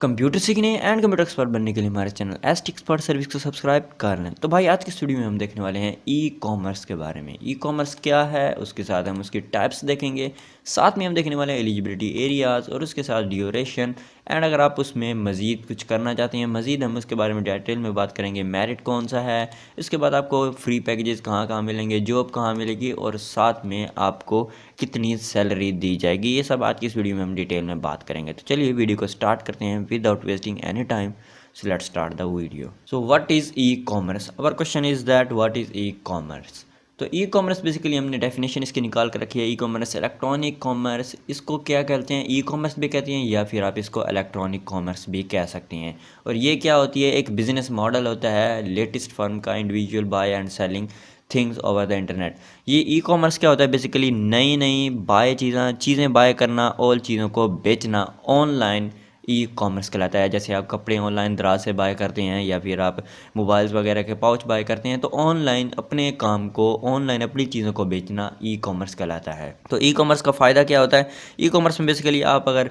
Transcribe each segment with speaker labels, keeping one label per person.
Speaker 1: Computer सीखने and computer expert बनने के लिए हमारे चैनल एसटी एक्सपर्ट सर्विस को सब्सक्राइब कर लें। तो भाई आज की स्टूडियो में हम देखने वाले हैं ई कॉमर्स के बारे में। ई कॉमर्स क्या है, उसके साथ हम उसकी टाइप्स देखेंगे, साथ में हम देखने वाले हैं एलिजिबिलिटी एरियाज़ और उसके साथ ड्यूरेशन। एंड अगर आप उसमें मज़ीद कुछ करना चाहते हैं, मज़ीद हम उसके बारे में डिटेल में बात करेंगे। मेरिट कौन सा है, इसके बाद आपको फ्री पैकेजेस कहाँ कहाँ मिलेंगे, जॉब कहाँ मिलेगी और साथ में आपको कितनी सैलरी दी जाएगी, ये सब आज की इस वीडियो में हम डिटेल में बात करेंगे। तो चलिए वीडियो को स्टार्ट करते हैं without wasting any time. So let's start the video. So what is e-commerce? Our question is that what is e-commerce? तो ई कॉमर्स बेसिकली हमने डेफिनेशन इसकी निकाल कर रखी है। ई कॉमर्स इलेक्ट्रॉनिक कॉमर्स, इसको क्या कहते हैं, ई कॉमर्स भी कहते हैं या फिर आप इसको इलेक्ट्रॉनिक कॉमर्स भी कह सकते हैं। और ये क्या होती है, एक बिजनेस मॉडल होता है लेटेस्ट फर्म का, individual bye and selling things over the internet. ये ई कॉमर्स क्या होता है, बेसिकली नई नई बाय चीज़ें बाय करना, ऑल चीज़ों को बेचना ऑनलाइन ई कॉमर्स कहलाता है। जैसे आप कपड़े ऑनलाइन दराज से बाय करते हैं या फिर आप मोबाइल्स वगैरह के पाउच बाय करते हैं, तो ऑनलाइन अपने काम को, ऑनलाइन अपनी चीज़ों को बेचना ई कॉमर्स कहलाता है। तो ई कॉमर्स का फ़ायदा क्या होता है, ई कॉमर्स में बेसिकली आप अगर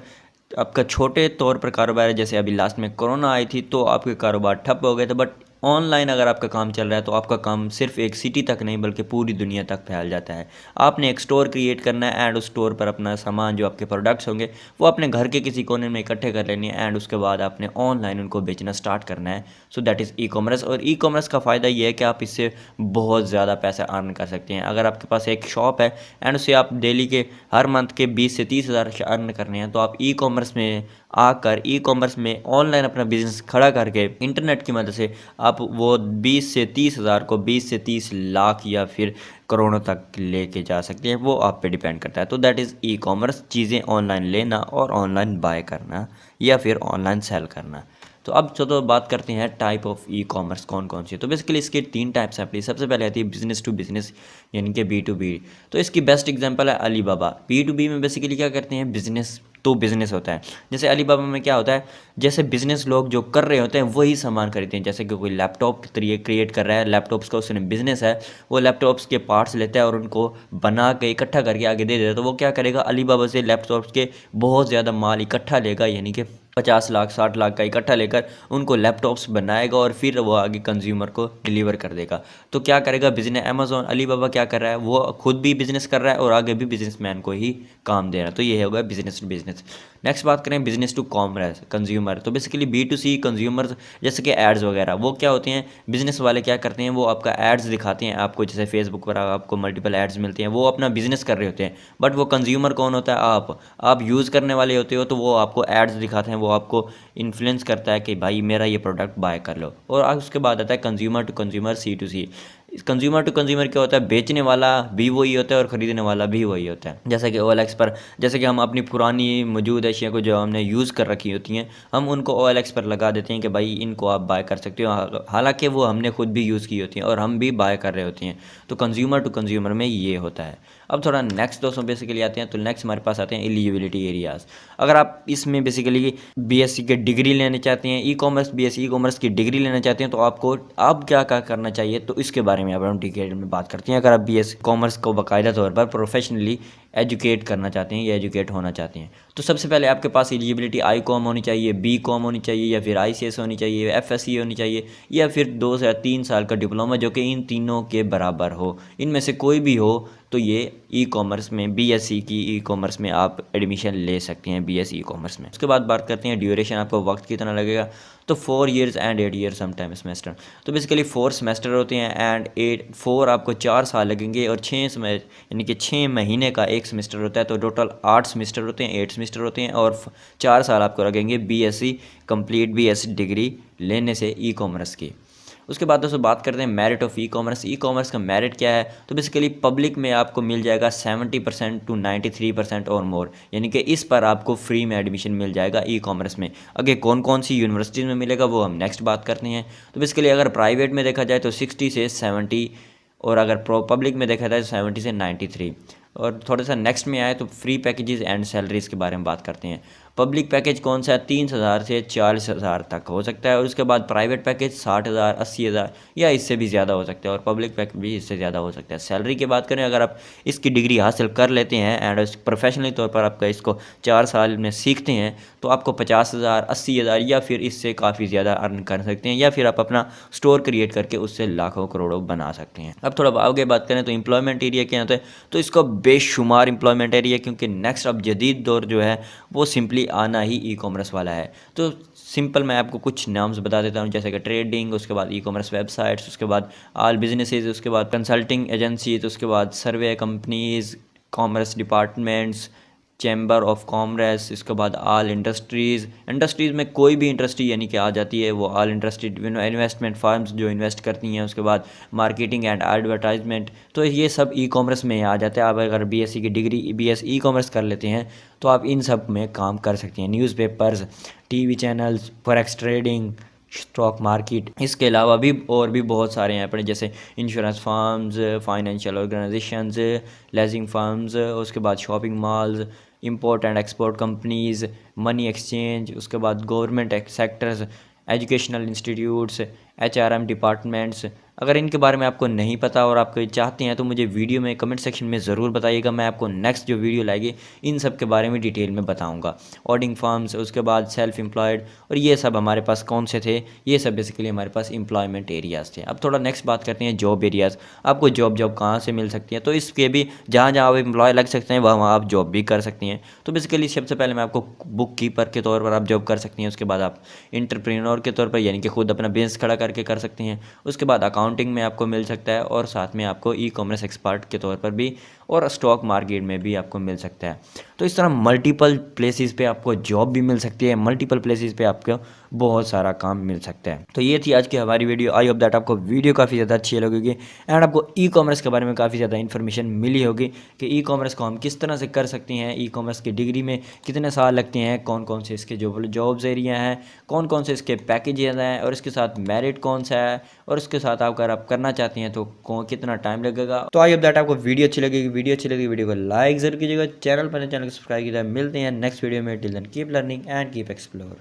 Speaker 1: आपका छोटे तौर पर कारोबार है, जैसे अभी लास्ट में कोरोना आई थी तो आपके कारोबार ठप हो गए थे, बट ऑनलाइन अगर आपका काम चल रहा है तो आपका काम सिर्फ एक सिटी तक नहीं बल्कि पूरी दुनिया तक फैल जाता है। आपने एक स्टोर क्रिएट करना है एंड उस स्टोर पर अपना सामान, जो आपके प्रोडक्ट्स होंगे वो अपने घर के किसी कोने में इकट्ठे कर लेने हैं एंड उसके बाद आपने ऑनलाइन उनको बेचना स्टार्ट करना है। So that is e commerce. और ई कॉमर्स का फ़ायदा ये है कि आप इससे बहुत ज़्यादा पैसा अर्न कर सकते हैं। अगर आपके पास एक शॉप है एंड उससे आप डेली के हर मंथ के 20 से 30 हज़ार अर्न करने हैं, तो आप ई कॉमर्स में आकर ई कॉमर्स में ऑनलाइन अपना बिजनेस खड़ा करके इंटरनेट की मदद से आप वो 20 से 30 हज़ार को 20 से 30 लाख या फिर करोड़ों तक लेके जा सकते हैं। वो आप पे डिपेंड करता है। तो दैट इज़ ई कॉमर्स, चीज़ें ऑनलाइन लेना और ऑनलाइन बाय करना या फिर ऑनलाइन सेल करना। तो अब चलो बात करते हैं टाइप ऑफ ई कॉमर्स कौन कौन सी है। तो बेसिकली इसके 3 टाइप्स हैं प्लीज। सबसे पहले आती है बिजनेस टू बिजनेस, यानी कि B2B। तो इसकी बेस्ट एग्जांपल है अलीबाबा। B2B में बेसिकली क्या करते हैं, बिजनेस तो बिजनेस होता है। जैसे अलीबाबा में क्या होता है, जैसे बिजनेस लोग जो कर रहे होते हैं वही सामान खरीदते हैं। जैसे कि कोई लैपटॉप क्रिएट कर रहा है, लैपटॉप्स का उसने बिजनेस है, वो लैपटॉप्स के पार्ट्स लेता है और उनको बना के इकट्ठा करके आगे दे देता है। तो वो क्या करेगा, अलीबाबा से लैपटॉप्स के बहुत ज़्यादा माल इकट्ठा लेगा, यानी कि 50 लाख 60 लाख का इकट्ठा लेकर उनको लैपटॉप्स बनाएगा और फिर वो आगे कंज्यूमर को डिलीवर कर देगा। तो क्या करेगा बिजनेस, अमेजोन अलीबाबा क्या कर रहा है, वो खुद भी बिजनेस कर रहा है और आगे भी बिजनेसमैन को ही काम दे रहा है। तो ये होगा बिजनेस टू बिजनेस। नेक्स्ट बात करें बिजनेस टू कॉमर्स, कंज्यूमर। तो बेसिकली B2C कंज्यूमर, जैसे कि एड्स वगैरह, वो क्या होते हैं, बिजनेस वाले क्या करते हैं, वो आपका एड्स दिखाते हैं आपको। जैसे फेसबुक पर आपको मल्टीपल एड्स मिलते हैं, वो अपना बिजनेस कर रहे होते हैं। बट वो कंज्यूमर कौन होता है, आप यूज़ करने वाले होते हो, तो वो आपको एड्स दिखाते हैं, वो आपको इन्फ्लुएंस करता है कि भाई मेरा ये प्रोडक्ट बाय कर लो। और उसके बाद आता है consumer to consumer, C2C। Consumer to consumer क्या होता है, बेचने वाला भी वही होता है और ख़रीदने वाला भी वही होता है। जैसे कि OLX पर, जैसे कि हम अपनी पुरानी मौजूद अशिया को जो हमने यूज़ कर रखी होती हैं, हम उनको OLX पर लगा देते हैं कि भाई इनको आप बाय कर सकते हो, हालांकि वो हमने खुद भी यूज़ की होती हैं और हम भी बाय कर रहे होते हैं। तो कंज्यूमर टू कंज्यूमर में ये होता है। अब थोड़ा नेक्स्ट दोस्तों बेसिकली आते हैं। तो नेक्स्ट हमारे पास आते हैं एलिजिबिलिटी एरियाज़। अगर आप इसमें बेसिकली BSc की डिग्री लेना चाहते हैं, e commerce BSc e commerce की डिग्री लेना चाहते हैं, तो आपको अब क्या क्या करना चाहिए, तो इसके बारे में अब हम डिटेल में बात करते हैं। अगर आप BSc कॉमर्स को बाकायदा तौर पर प्रोफेशनली एजुकेट करना चाहते हैं या एजुकेट होना चाहते हैं, तो सबसे पहले आपके पास एलिजिबिलिटी I.Com होनी चाहिए, B.Com होनी चाहिए या फिर ICS होनी चाहिए, FSC होनी चाहिए या फिर 2 से 3 साल का डिप्लोमा जो कि इन तीनों के बराबर हो। इनमें से कोई भी हो तो ये ई कॉमर्स में, BSc की ई कॉमर्स में आप एडमिशन ले सकते हैं, BSc ई कॉमर्स में। उसके बाद बात करते हैं ड्यूरेशन, आपको वक्त कितना लगेगा। तो 4 years and 8 years sometime semester. तो बेसिकली 4 सेमेस्टर होते हैं एंड 4 आपको 4 साल लगेंगे और 6 समय यानी कि 6 महीने का एक सेमेस्टर होता है। तो टोटल 8 सेमेस्टर होते हैं, 8 सेमेस्टर होते हैं और 4 साल आपको लगेंगे BSc कंप्लीट BSc डिग्री लेने से ई कॉमर्स की। उसके बाद दोस्तों बात करते हैं merit of e commerce. E commerce का मेरिट क्या है, तो बेसिकली पब्लिक में आपको मिल जाएगा 70% टू 93% और मोर, यानी कि इस पर आपको फ्री में एडमिशन मिल जाएगा ई कॉमर्स में। आगे कौन कौन सी यूनिवर्सिटीज़ में मिलेगा वो हम नेक्स्ट बात करते हैं। तो बेसिकली अगर प्राइवेट में देखा जाए तो 60 से 70 और अगर पब्लिक में देखा जाए तो 70 से 93। और थोड़ा सा नेक्स्ट में आए तो फ्री पैकेजेस एंड सैलरीज़ के बारे में बात करते हैं। पब्लिक पैकेज कौन सा है, 30,000 से 40,000 तक हो सकता है, और उसके बाद प्राइवेट पैकेज 60,000, 80,000 या इससे भी ज़्यादा हो सकता है, और पब्लिक पैकेज भी इससे ज़्यादा हो सकता है। सैलरी की बात करें, अगर आप इसकी डिग्री हासिल कर लेते हैं एंड प्रोफेशनली तौर पर आपका इसको 4 साल में सीखते हैं, तो आपको 50,000, 80,000 या फिर इससे काफ़ी ज़्यादा अर्न कर सकते हैं, या फिर आप अपना स्टोर क्रिएट करके उससे लाखों करोड़ों बना सकते हैं। अब थोड़ा आगे बात करें तो एम्प्लॉयमेंट एरिया क्या होता है, तो इसका बेशुमार एम्प्लॉयमेंट एरिया, क्योंकि नेक्स्ट अब जदीद दौर जो है वो सिंपली आना ही ई कॉमर्स वाला है। तो सिंपल मैं आपको कुछ नाम्स बता देता हूँ, जैसे कि ट्रेडिंग, उसके बाद ई कॉमर्स वेबसाइट्स, उसके बाद ऑल बिजनेसेस, उसके बाद कंसल्टिंग एजेंसीज, उसके बाद survey companies, commerce departments, chamber of commerce, इसके बाद ऑल इंडस्ट्रीज़ में कोई भी इंडस्ट्री यानी कि आ जाती है, वो ऑल इंडस्ट्री, इन्वेस्टमेंट फार्म्स जो इन्वेस्ट करती हैं, उसके बाद मार्केटिंग एंड एडवर्टाइजमेंट, तो ये सब ई कॉमर्स में आ जाता है। आप अगर बीएससी की डिग्री बीएस ई कॉमर्स कर लेते हैं तो आप इन सब में काम कर सकते हैं। Newspapers, TV channels, forex trading, stock market, इसके अलावा भी और भी बहुत सारे हैं अपने, जैसे insurance firms, financial organisations, leasing firms, उसके बाद shopping malls, import and export companies, money exchange, उसके बाद government sectors, educational institutes, HRM departments. अगर इनके बारे में आपको नहीं पता और आप चाहते हैं तो मुझे वीडियो में कमेंट सेक्शन में ज़रूर बताइएगा, मैं आपको नेक्स्ट जो वीडियो लाएगी इन सब के बारे में डिटेल में बताऊंगा। ऑडिंग फार्म्स, उसके बाद सेल्फ एम्प्लॉयड, और ये सब हमारे पास कौन से थे, ये सब बेसिकली हमारे पास एम्प्लॉयमेंट एरियाज़ थे। अब थोड़ा नेक्स्ट बात करते हैं जॉब एरियाज़। आपको जॉब कहाँ से मिल सकती है, तो इसके भी जहाँ जहाँ आप एम्प्लॉय लग सकते हैं वहाँ आप जॉब भी कर सकती हैं। तो बेसिकली सबसे पहले मैं आपको बुक कीपर के तौर पर आप जॉब कर सकती हैं, उसके बाद आप इंटरप्रेन्योर के तौर पर यानी कि खुद अपना बिजनेस खड़ा करके कर सकती हैं, उसके बाद अकाउंटिंग में आपको मिल सकता है, और साथ में आपको ई कॉमर्स एक्सपर्ट के तौर पर भी और स्टॉक मार्केट में भी आपको मिल सकता है। तो इस तरह मल्टीपल प्लेसेस पे आपको जॉब भी मिल सकती है, मल्टीपल प्लेसेस पे आपको बहुत सारा काम मिल सकता है। तो ये थी आज की हमारी वीडियो। आई होप दैट आपको वीडियो काफ़ी ज़्यादा अच्छी लगेगी एंड आपको ई कॉमर्स के बारे में काफ़ी ज़्यादा इन्फॉर्मेशन मिली होगी कि ई कॉमर्स को हम किस तरह से कर सकते हैं, ई कॉमर्स की डिग्री में कितने साल लगते हैं, कौन कौन से इसके जॉब्स एरिया हैं, कौन कौन से इसके पैकेजेस हैं, और इसके साथ मेरिट कौन सा है, और उसके साथ अगर आप करना चाहते हैं तो कितना टाइम लगेगा। तो आई होप दैट आपको वीडियो अच्छी लगेगी। वीडियो को लाइक जरूर कीजिएगा, चैनल को सब्सक्राइब कीजिएगा। मिलते हैं नेक्स्ट वीडियो में। Till then keep learning and keep explore.